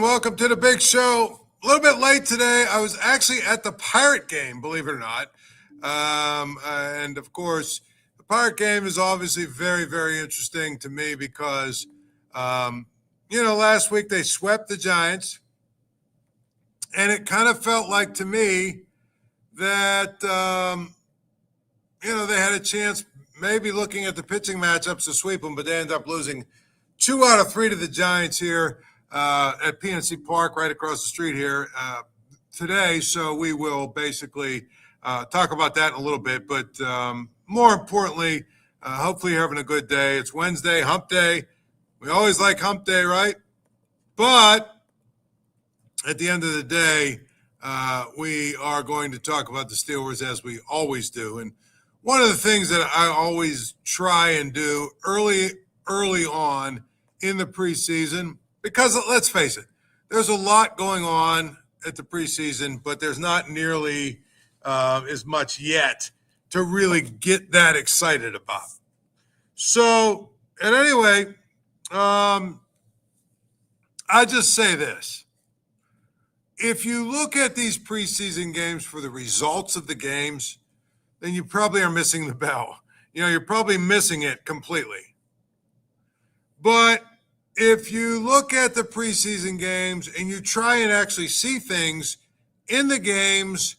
Welcome to the big show. A little bit late today. I was actually at the Pirate game, believe it or not. And of course, the Pirate game is obviously very, very interesting to me because, last week they swept the Giants. And it kind of felt like to me that, they had a chance maybe looking at the pitching matchups to sweep them, but they ended up losing 2 out of 3 to the Giants here at PNC Park right across the street here today. So we will basically talk about that in a little bit. But more importantly, hopefully you're having a good day. It's Wednesday, hump day. We always like hump day, right? But at the end of the day, we are going to talk about the Steelers as we always do. And one of the things that I always try and do early on in the preseason, because let's face it, there's a lot going on at the preseason, but there's not nearly as much yet to really get that excited about. So, and anyway, I just say this. If you look at these preseason games for the results of the games, then you probably are missing the bell. You're probably missing it completely. But if you look at the preseason games and you try and actually see things in the games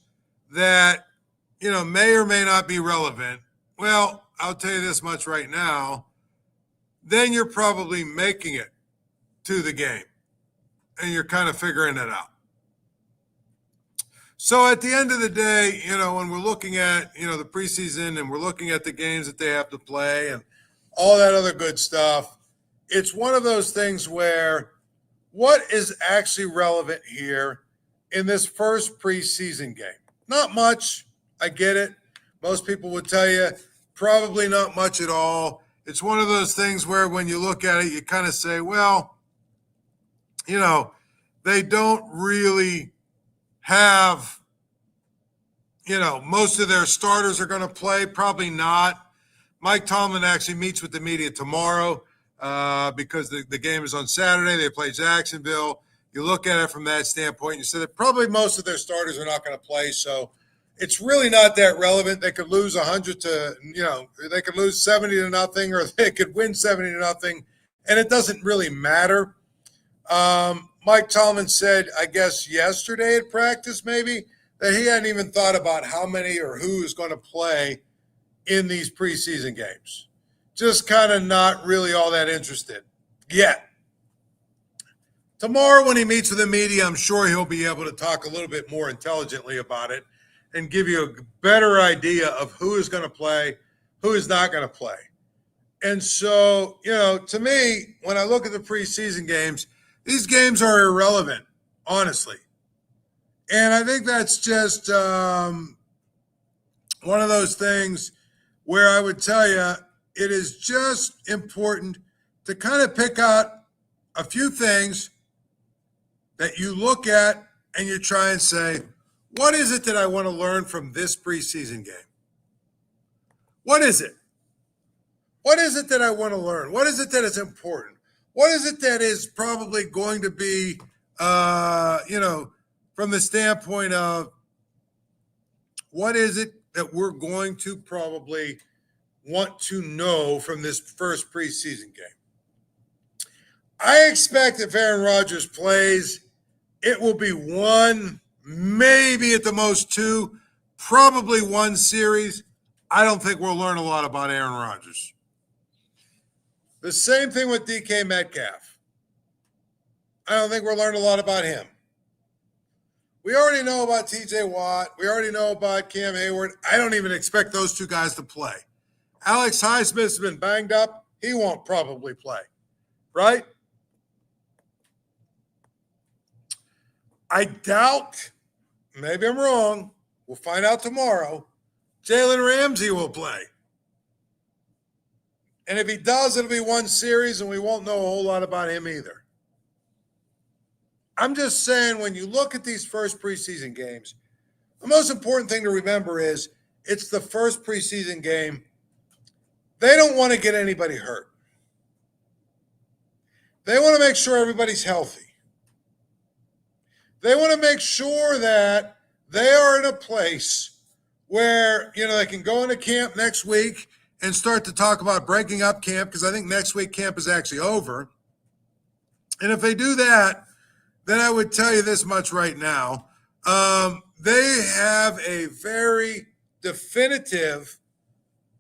that, may or may not be relevant, well, I'll tell you this much right now, then you're probably making it to the game and you're kind of figuring it out. So at the end of the day, when we're looking at, the preseason and we're looking at the games that they have to play and all that other good stuff, it's one of those things where what is actually relevant here in this first preseason game? Not much. I get it. Most people would tell you probably not much at all. It's one of those things where when you look at it, you kind of say, well, they don't really have, most of their starters are going to play. Probably not. Mike Tomlin actually meets with the media tomorrow. Because the game is on Saturday. They play Jacksonville. You look at it from that standpoint, you say that probably most of their starters are not going to play, so it's really not that relevant. They could lose 100 to, they could lose 70 to nothing, or they could win 70 to nothing, and it doesn't really matter. Mike Tomlin said, I guess yesterday at practice maybe, that he hadn't even thought about how many or who is going to play in these preseason games. Just kind of not really all that interested yet. Tomorrow when he meets with the media, I'm sure he'll be able to talk a little bit more intelligently about it and give you a better idea of who is going to play, who is not going to play. And so, to me, when I look at the preseason games, these games are irrelevant, honestly. And I think that's just one of those things where I would tell you, it is just important to kind of pick out a few things that you look at and you try and say, what is it that I want to learn from this preseason game? What is it? What is it that I want to learn? What is it that is important? What is it that is probably going to be, from the standpoint of what is it that we're going to probably want to know from this first preseason game? I expect if Aaron Rodgers plays, it will be one, maybe at the most 2, probably 1 series. I don't think we'll learn a lot about Aaron Rodgers. The same thing with DK Metcalf. I don't think we'll learn a lot about him. We already know about TJ Watt. We already know about Cam Heyward. I don't even expect those 2 guys to play. Alex Highsmith's been banged up. He won't probably play, right? I doubt, maybe I'm wrong, we'll find out tomorrow, Jaylen Ramsey will play. And if he does, it'll be 1 series, and we won't know a whole lot about him either. I'm just saying, when you look at these first preseason games, the most important thing to remember is it's the first preseason game. They don't want to get anybody hurt. They want to make sure everybody's healthy. They want to make sure that they are in a place where, they can go into camp next week and start to talk about breaking up camp, because I think next week camp is actually over. And if they do that, then I would tell you this much right now. They have a very definitive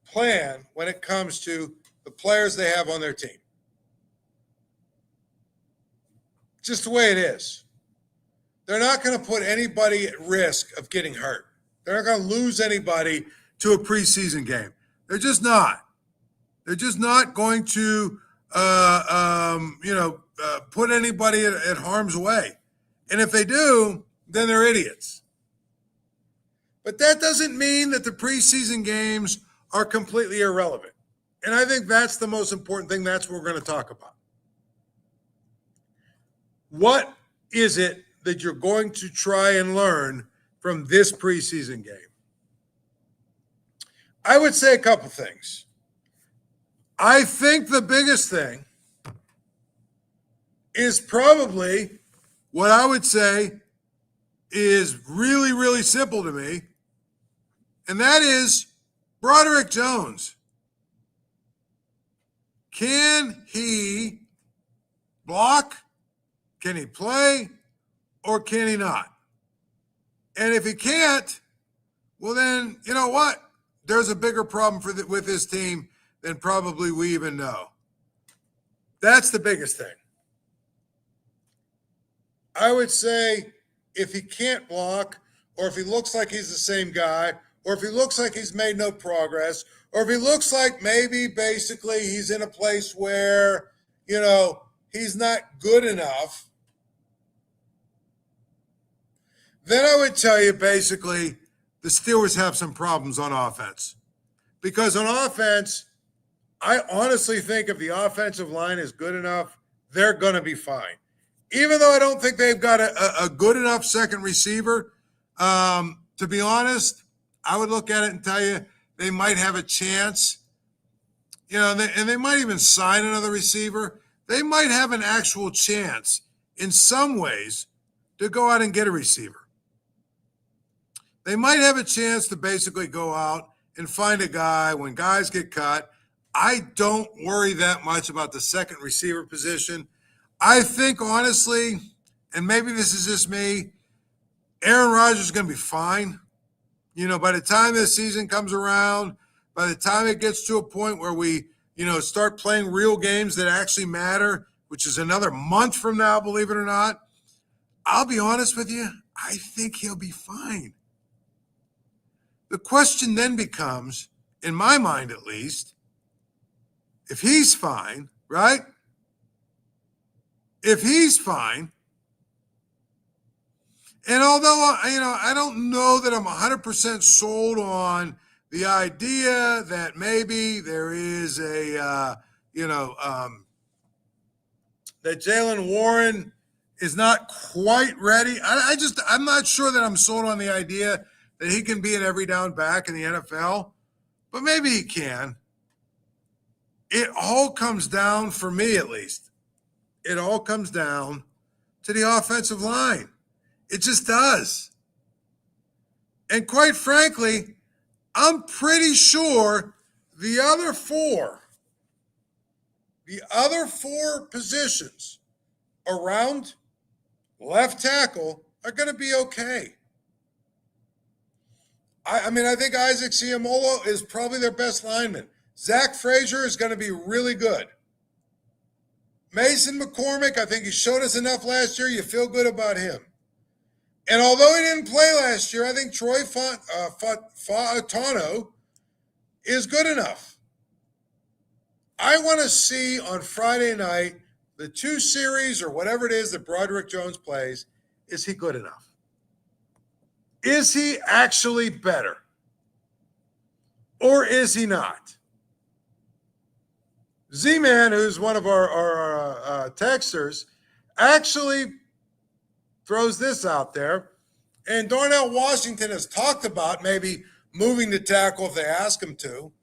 plan when it comes to the players they have on their team. Just the way it is. They're not going to put anybody at risk of getting hurt. They're not going to lose anybody to a preseason game. They're just not. They're just not going to, put anybody at harm's way. And if they do, then they're idiots. But that doesn't mean that the preseason games are completely irrelevant. And I think that's the most important thing. That's what we're going to talk about. What is it that you're going to try and learn from this preseason game? I would say a couple things. I think the biggest thing is probably what I would say is really, really simple to me, and that is Broderick Jones. Can he block? Can he play? Or can he not? And if he can't, well then, you know what? There's a bigger problem with this team than probably we even know. That's the biggest thing. I would say if he can't block, or if he looks like he's the same guy, or if he looks like he's made no progress, or if he looks like maybe basically he's in a place where, he's not good enough, then I would tell you basically the Steelers have some problems on offense. Because on offense, I honestly think if the offensive line is good enough, they're going to be fine. Even though I don't think they've got a good enough second receiver, to be honest, I would look at it and tell you they might have a chance. And they might even sign another receiver. They might have an actual chance in some ways to go out and get a receiver. They might have a chance to basically go out and find a guy when guys get cut. I don't worry that much about the second receiver position. I think, honestly, and maybe this is just me, Aaron Rodgers is going to be fine. By the time this season comes around, by the time it gets to a point where we, start playing real games that actually matter, which is another month from now, believe it or not, I'll be honest with you, I think he'll be fine. The question then becomes, in my mind at least, if he's fine, right? If he's fine, and although, I don't know that I'm 100% sold on the idea that maybe there is that Jaylen Warren is not quite ready. I'm not sure that I'm sold on the idea that he can be an every down back in the NFL, but maybe he can. It all comes down, for me at least, it all comes down to the offensive line. It just does. And quite frankly, I'm pretty sure the other four positions around left tackle are going to be okay. I think Isaac Seumalo is probably their best lineman. Zach Frazier is going to be really good. Mason McCormick, I think he showed us enough last year. You feel good about him. And although he didn't play last year, I think Troy Fautanu is good enough. I want to see on Friday night the 2 series or whatever it is that Broderick Jones plays. Is he good enough? Is he actually better? Or is he not? Z-Man, who's one of our texters, actually throws this out there. And Darnell Washington has talked about maybe moving to tackle if they ask him to.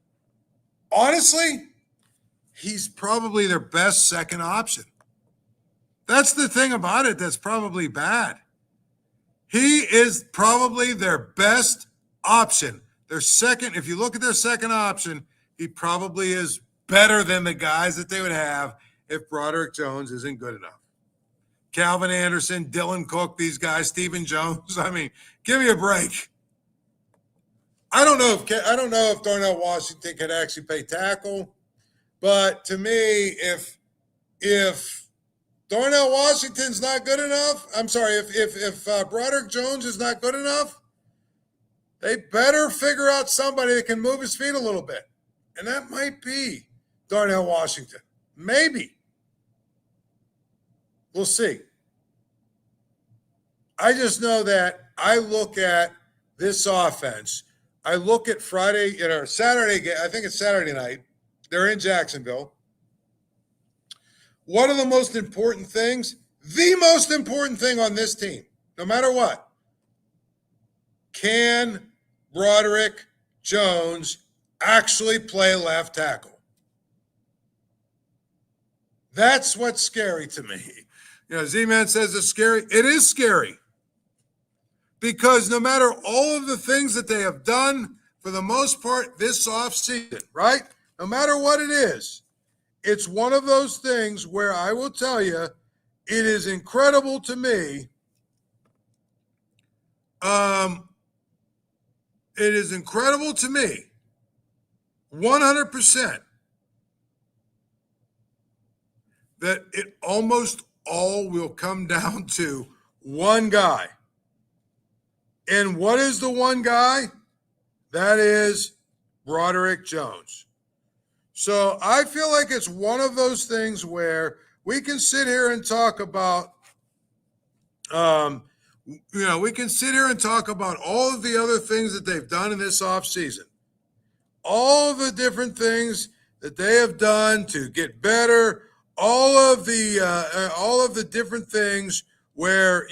Honestly, he's probably their best second option. That's the thing about it that's probably bad. He is probably their best option. Their second, if you look at their second option, he probably is better than the guys that they would have if Broderick Jones isn't good enough. Calvin Anderson, Dylan Cook, these guys, Stephen Jones. I mean, give me a break. I don't know if Darnell Washington can actually play tackle, but to me, if Darnell Washington's not good enough, I'm sorry, if Broderick Jones is not good enough, they better figure out somebody that can move his feet a little bit, and that might be Darnell Washington, maybe. We'll see. I just know that I look at this offense. I look at Friday or Saturday. I think it's Saturday night. They're in Jacksonville. One of the most important things, the most important thing on this team, no matter what, can Broderick Jones actually play left tackle? That's what's scary to me. Z-Man says it's scary. It is scary. Because no matter all of the things that they have done, for the most part, this offseason, right? No matter what it is, it's one of those things where I will tell you, it is incredible to me. It is incredible to me, 100%, that it almost all will come down to one guy. And what is the one guy? That is Broderick Jones. So I feel like it's one of those things where we can sit here and talk about, we can sit here and talk about all of the other things that they've done in this offseason, all of the different things that they have done to get better, all of the different things where,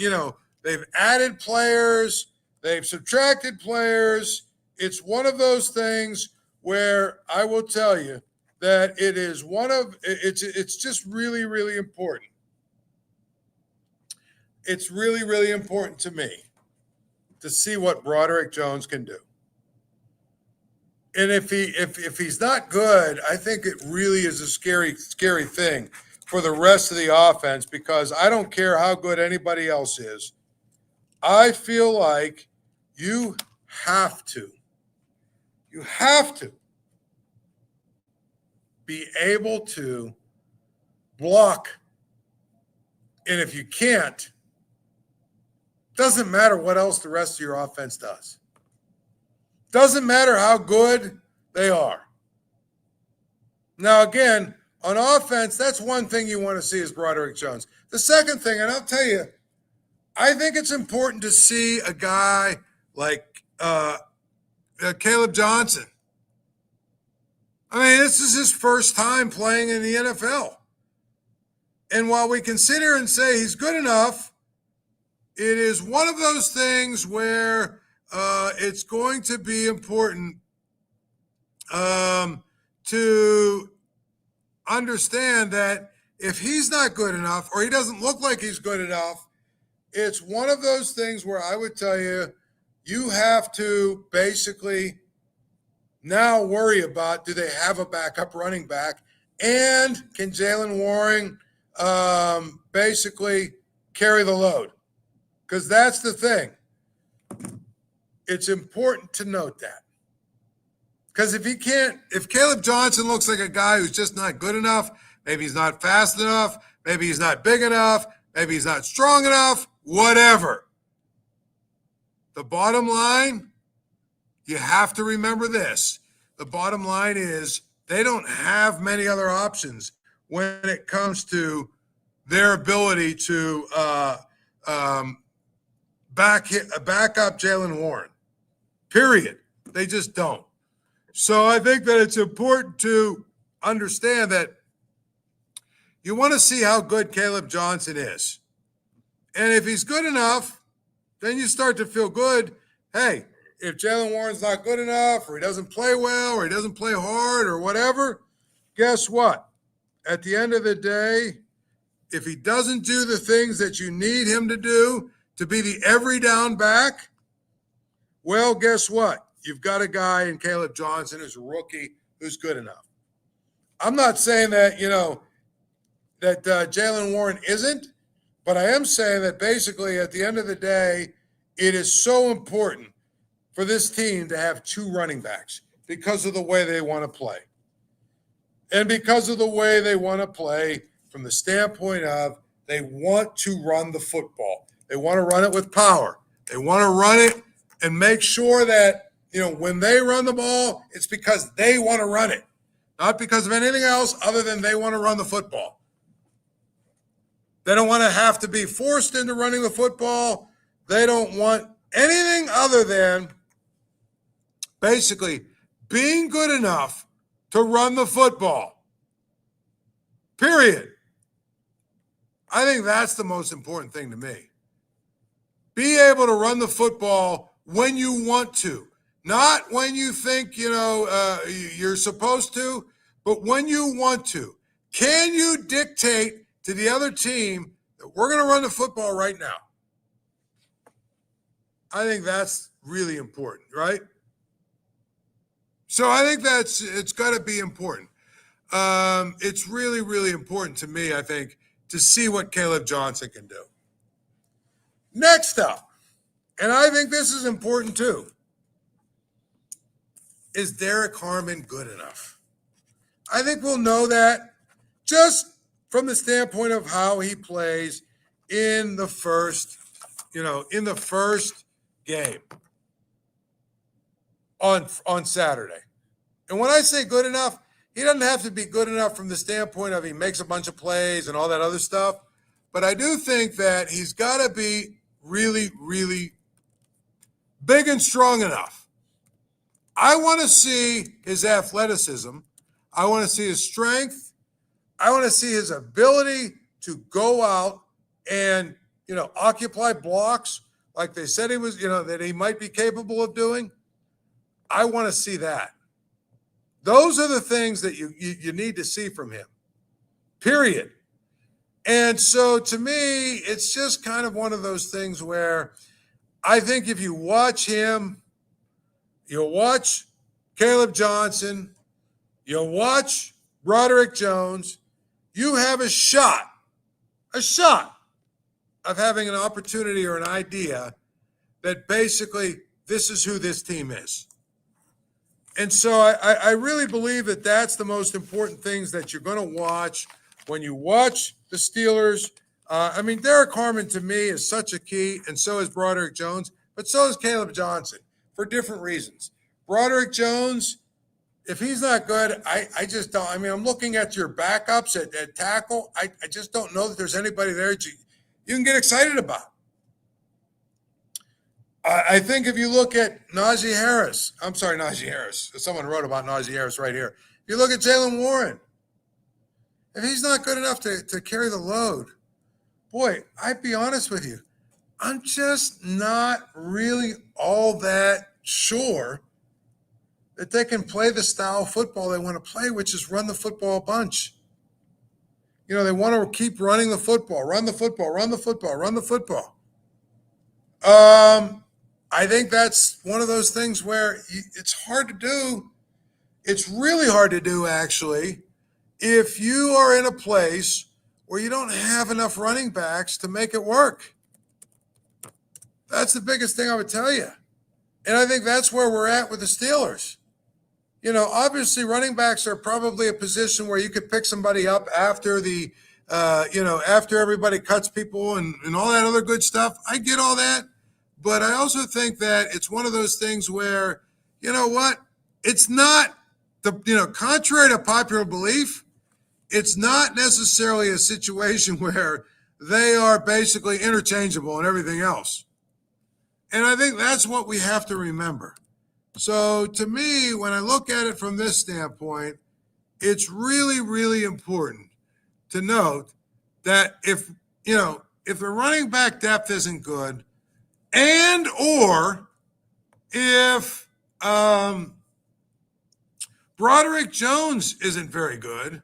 they've added players, they've subtracted players. It's one of those things where I will tell you that it's just really, really important. It's really, really important to me to see what Broderick Jones can do. And if he's not good, I think it really is a scary, scary thing for the rest of the offense, because I don't care how good anybody else is. I feel like you have to be able to block. And if you can't, doesn't matter what else the rest of your offense does. Doesn't matter how good they are. Now, again, on offense, that's one thing you want to see is Broderick Jones. The second thing, and I'll tell you, I think it's important to see a guy like Kaleb Johnson. I mean, this is his first time playing in the NFL. And while we can sit here and say he's good enough, it is one of those things where it's going to be important to understand that if he's not good enough or he doesn't look like he's good enough, it's one of those things where I would tell you, you have to basically now worry about, do they have a backup running back? And can Jaylen Warren basically carry the load? Because that's the thing. It's important to note that. Because if Kaleb Johnson looks like a guy who's just not good enough, maybe he's not fast enough, maybe he's not big enough, maybe he's not strong enough, whatever. The bottom line, you have to remember this. The bottom line is they don't have many other options when it comes to their ability to back up Jaylen Warren. Period. They just don't. So I think that it's important to understand that you want to see how good Kaleb Johnson is. And if he's good enough, then you start to feel good. Hey, if Jaylen Warren's not good enough, or he doesn't play well, or he doesn't play hard, or whatever, guess what? At the end of the day, if he doesn't do the things that you need him to do to be the every down back, well, guess what? You've got a guy in Kaleb Johnson who's a rookie who's good enough. I'm not saying that, that Jaylen Warren isn't, but I am saying that basically at the end of the day, it is so important for this team to have two running backs because of the way they want to play. And because of the way they want to play from the standpoint of they want to run the football. They want to run it with power. They want to run it and make sure that, when they run the ball, it's because they want to run it, not because of anything else other than they want to run the football. They don't want to have to be forced into running the football. They don't want anything other than basically being good enough to run the football. Period. I think that's the most important thing to me. Be able to run the football when you want to. Not when you think, you're supposed to, but when you want to. Can you dictate to the other team that we're going to run the football right now? I think that's really important, right? So I think it's got to be important. It's really, really important to me, I think, to see what Kaleb Johnson can do. Next up, and I think this is important too, is Derrick Harmon good enough? I think we'll know that just from the standpoint of how he plays in the first game on Saturday. And when I say good enough, he doesn't have to be good enough from the standpoint of he makes a bunch of plays and all that other stuff. But I do think that he's got to be really, really big and strong enough. I want to see his athleticism. I want to see his strength. I want to see his ability to go out and, occupy blocks like they said he was, that he might be capable of doing. I want to see that. Those are the things that you need to see from him, period. And so to me, it's just kind of one of those things where I think if you watch him, you'll watch Kaleb Johnson, you'll watch Broderick Jones, you have a shot of having an opportunity or an idea that basically this is who this team is. And so I really believe that that's the most important things that you're going to watch when you watch the Steelers. Derrick Harmon to me is such a key, and so is Broderick Jones, but so is Kaleb Johnson for different reasons. Broderick Jones, if he's not good, I just don't. I'm looking at your backups at tackle. I just don't know that there's anybody there you can get excited about. I think if you look at Najee Harris. Someone wrote about Najee Harris right here. If you look at Jaylen Warren, if he's not good enough to carry the load, boy, I'd be honest with you, I'm just not really all that sure that they can play the style of football they want to play, which is run the football a bunch. They want to keep running the football, run the football, run the football, run the football. I think that's one of those things where it's hard to do. It's really hard to do, actually, if you are in a place where you don't have enough running backs to make it work. That's the biggest thing I would tell you. And I think that's where we're at with the Steelers. Obviously running backs are probably a position where you could pick somebody up after after everybody cuts people and all that other good stuff. I get all that. But I also think that it's one of those things where, it's not contrary to popular belief, it's not necessarily a situation where they are basically interchangeable and everything else. And I think that's what we have to remember. So to me, when I look at it from this standpoint, it's really, really important to note that if the running back depth isn't good, and or if Broderick Jones isn't very good,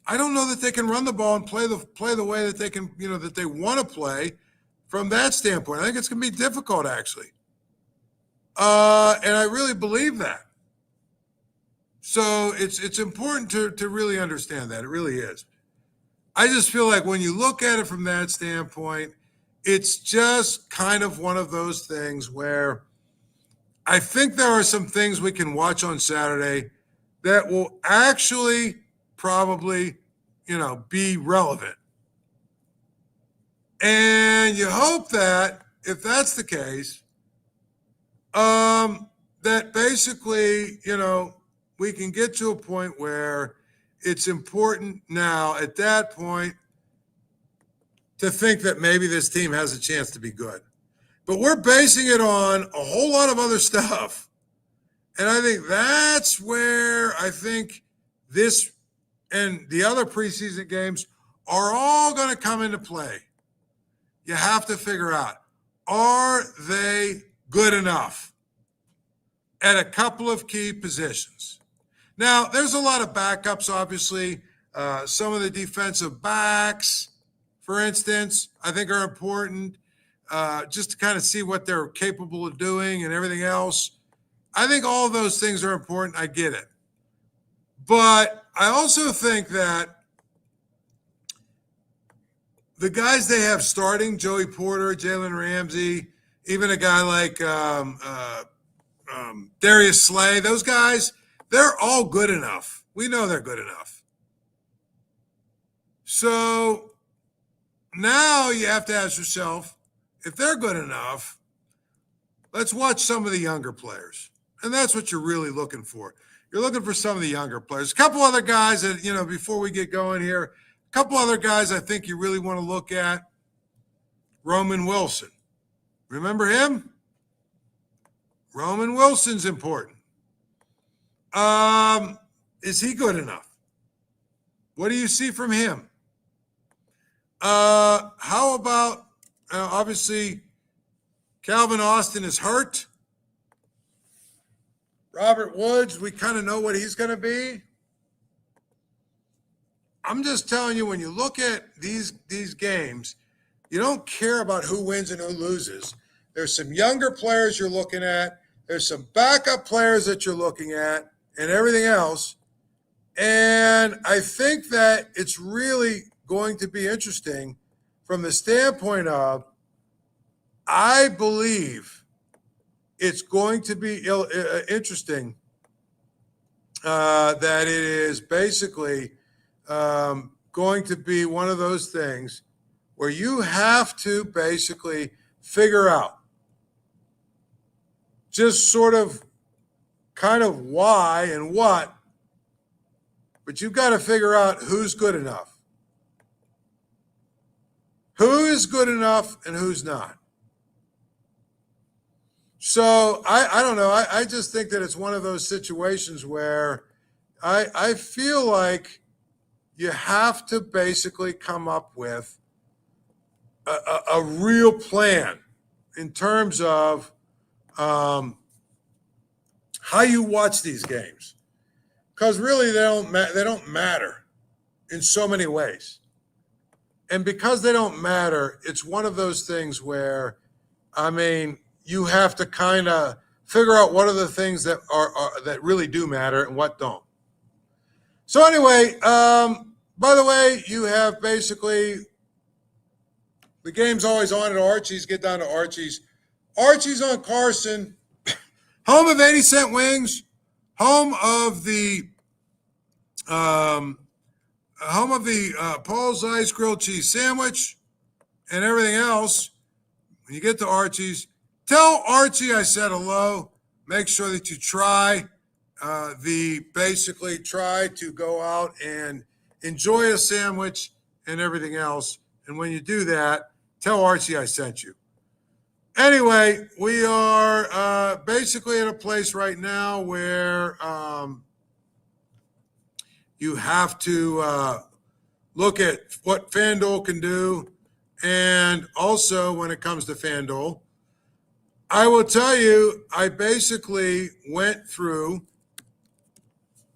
I don't know that they can run the ball and play the way that they can, that they want to play from that standpoint. I think it's going to be difficult, actually. And I really believe that. So it's important to really understand that. It really is. I just feel like when you look at it from that standpoint, it's just kind of one of those things where I think there are some things we can watch on Saturday that will actually probably, be relevant. And you hope that if that's the case, that basically, we can get to a point where it's important now at that point to think that maybe this team has a chance to be good. But we're basing it on a whole lot of other stuff. And I think that's where I think this and the other preseason games are all going to come into play. You have to figure out, are they good enough at a couple of key positions? Now, there's a lot of backups, obviously. Some of the defensive backs, for instance, I think are important just to kind of see what they're capable of doing and everything else. I think all of those things are important. I get it. But I also think that the guys they have starting, Joey Porter, Jaylen Ramsey, even a guy like Darius Slay, those guys, they're all good enough. We know they're good enough. So now you have to ask yourself, if they're good enough, let's watch some of the younger players. And that's what you're really looking for. You're looking for some of the younger players. A couple other guys that, before we get going here, a couple other guys I think you really want to look at. Roman Wilson. Remember him? Roman Wilson's important. Is he good enough? What do you see from him? How about, obviously, Calvin Austin is hurt. Robert Woods, we kind of know what he's going to be. I'm just telling you, when you look at these games, you don't care about who wins and who loses. There's some younger players you're looking at. There's some backup players that you're looking at and everything else. And I think that it's really going to be interesting from the standpoint of, I believe it's going to be interesting that it is basically going to be one of those things where you have to basically figure out just sort of kind of why and what, but you've got to figure out who's good enough. Who is good enough and who's not. So I don't know. I just think that it's one of those situations where I feel like you have to basically come up with a real plan in terms of how you watch these games, because really they don't matter in so many ways, and because they don't matter, it's one of those things where, you have to kind of figure out what are the things that are that really do matter and what don't. So anyway, by the way, you have basically the game's always on at Archie's. Get down to Archie's. Archie's on Carson, home of 80-cent wings, home of the Paul Zeise grilled cheese sandwich, and everything else. When you get to Archie's, tell Archie I said hello. Make sure that you try try to go out and enjoy a sandwich and everything else. And when you do that, tell Archie I sent you. Anyway, we are basically at a place right now where you have to look at what FanDuel can do. And also when it comes to FanDuel, I will tell you, I basically went through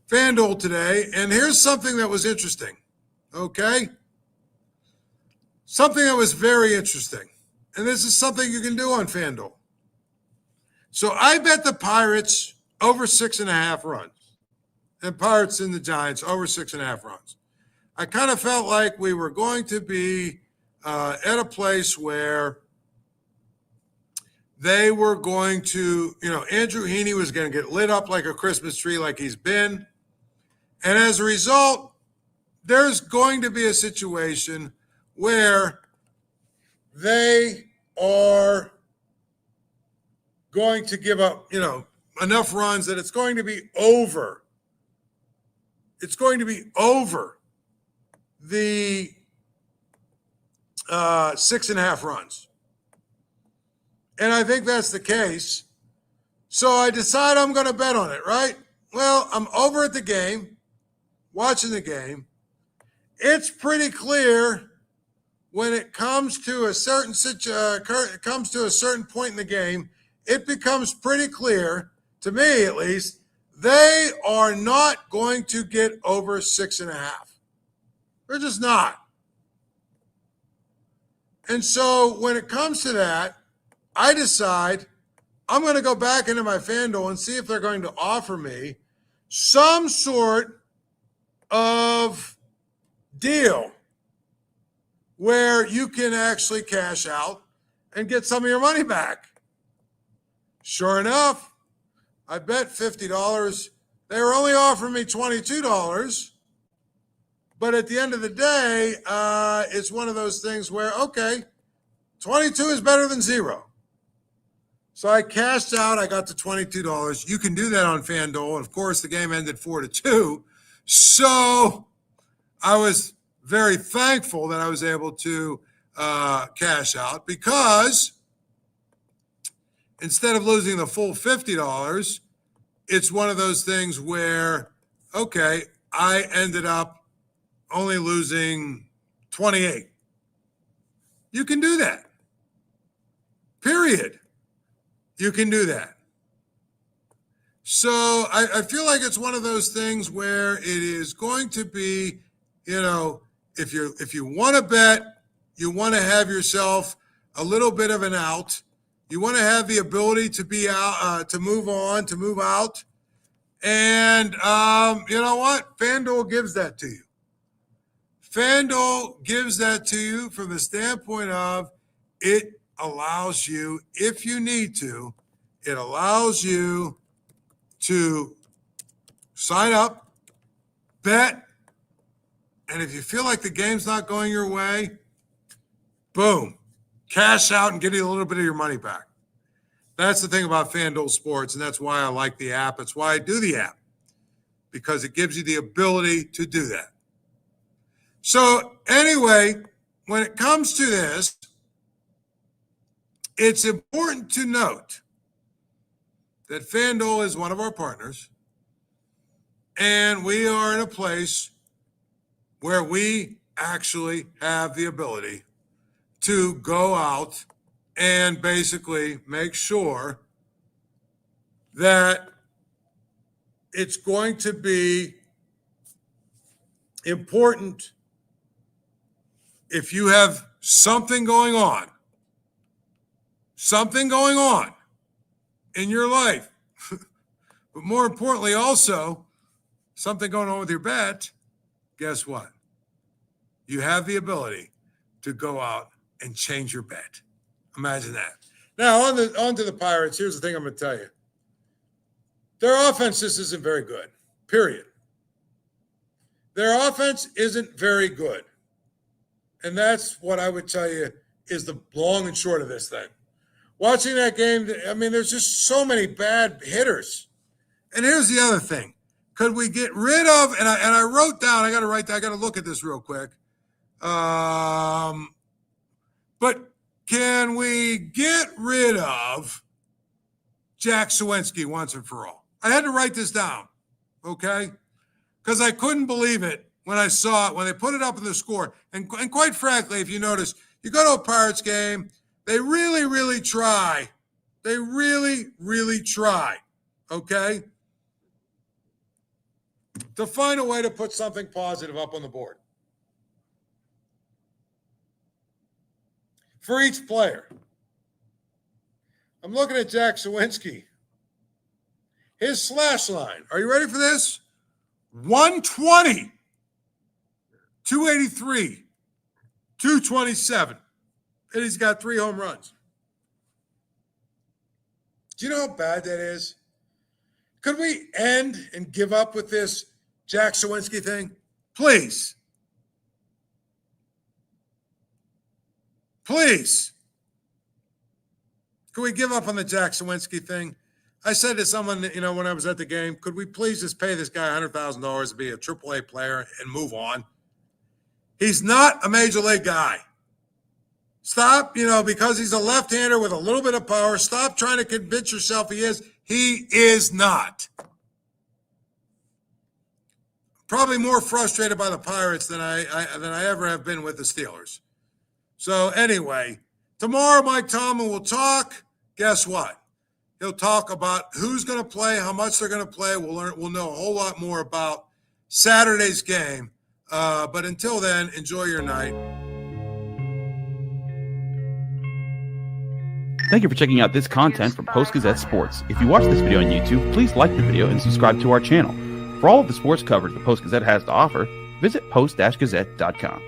FanDuel today, and here's something that was interesting, okay? Something that was very interesting. And this is something you can do on FanDuel. So I bet the Pirates over 6.5 runs. And Pirates and the Giants over 6.5 runs. I kind of felt like we were going to be at a place where they were going to, Andrew Heaney was going to get lit up like a Christmas tree like he's been. And as a result, there's going to be a situation where they are going to give up, enough runs that it's going to be over. It's going to be over the 6.5 runs. And I think that's the case. So I decide I'm going to bet on it, right? Well, I'm over at the game, watching the game. It's pretty clear when it comes to a certain point in the game, it becomes pretty clear, to me at least, they are not going to get over 6.5. They're just not. And so when it comes to that, I decide I'm going to go back into my FanDuel and see if they're going to offer me some sort of deal where you can actually cash out and get some of your money back. Sure enough, I bet $50. They were only offering me $22. But at the end of the day, it's one of those things where, okay, 22 is better than 0. So I cashed out. I got the $22. You can do that on FanDuel. And, of course, the game ended 4-2. So I was very thankful that I was able to cash out because instead of losing the full $50, it's one of those things where, okay, I ended up only losing 28. You can do that. Period. You can do that. So I feel like it's one of those things where it is going to be, if you want to bet, you want to have yourself a little bit of an out. You want to have the ability to be out, to move on, to move out. And you know what? FanDuel gives that to you. FanDuel gives that to you from the standpoint of it allows you, if you need to, it allows you to sign up, bet, and if you feel like the game's not going your way, boom, cash out and get you a little bit of your money back. That's the thing about FanDuel Sports, and that's why I like the app. It's why I do the app, because it gives you the ability to do that. So anyway, when it comes to this, it's important to note that FanDuel is one of our partners, and we are in a place where we actually have the ability to go out and basically make sure that it's going to be important if you have something going on in your life, but more importantly also something going on with your bet, guess what? You have the ability to go out and change your bet. Imagine that. Now, on to the Pirates, here's the thing I'm going to tell you. Their offense just isn't very good, period. Their offense isn't very good. And that's what I would tell you is the long and short of this thing. Watching that game, I mean, there's just so many bad hitters. And here's the other thing. Could we get rid of, and I wrote down, I got to look at this real quick. But can we get rid of Jack Sawinski once and for all? I had to write this down, okay? Because I couldn't believe it when I saw it, when they put it up in the score. And quite frankly, if you notice, you go to a Pirates game, they really, really try. They really, really try, okay, to find a way to put something positive up on the board. for each player. I'm looking at Jack Sawinski. His slash line. Are you ready for this? 120, 283, 227. And he's got 3 home runs. Do you know how bad that is? Could we end and give up with this Jack Sawinski thing? Please. Please. Could we give up on the Jack Sawinski thing? I said to someone, when I was at the game, could we please just pay this guy $100,000 to be a AAA player and move on? He's not a major league guy. Stop, because he's a left-hander with a little bit of power. Stop trying to convince yourself he is. He is not. Probably more frustrated by the Pirates than I ever have been with the Steelers. So anyway, tomorrow Mike Tomlin will talk. Guess what? He'll talk about who's going to play, how much they're going to play. We'll know a whole lot more about Saturday's game. But until then, enjoy your night. Thank you for checking out this content from Post-Gazette Sports. If you watch this video on YouTube, please like the video and subscribe to our channel. For all of the sports coverage the Post-Gazette has to offer, visit post-gazette.com.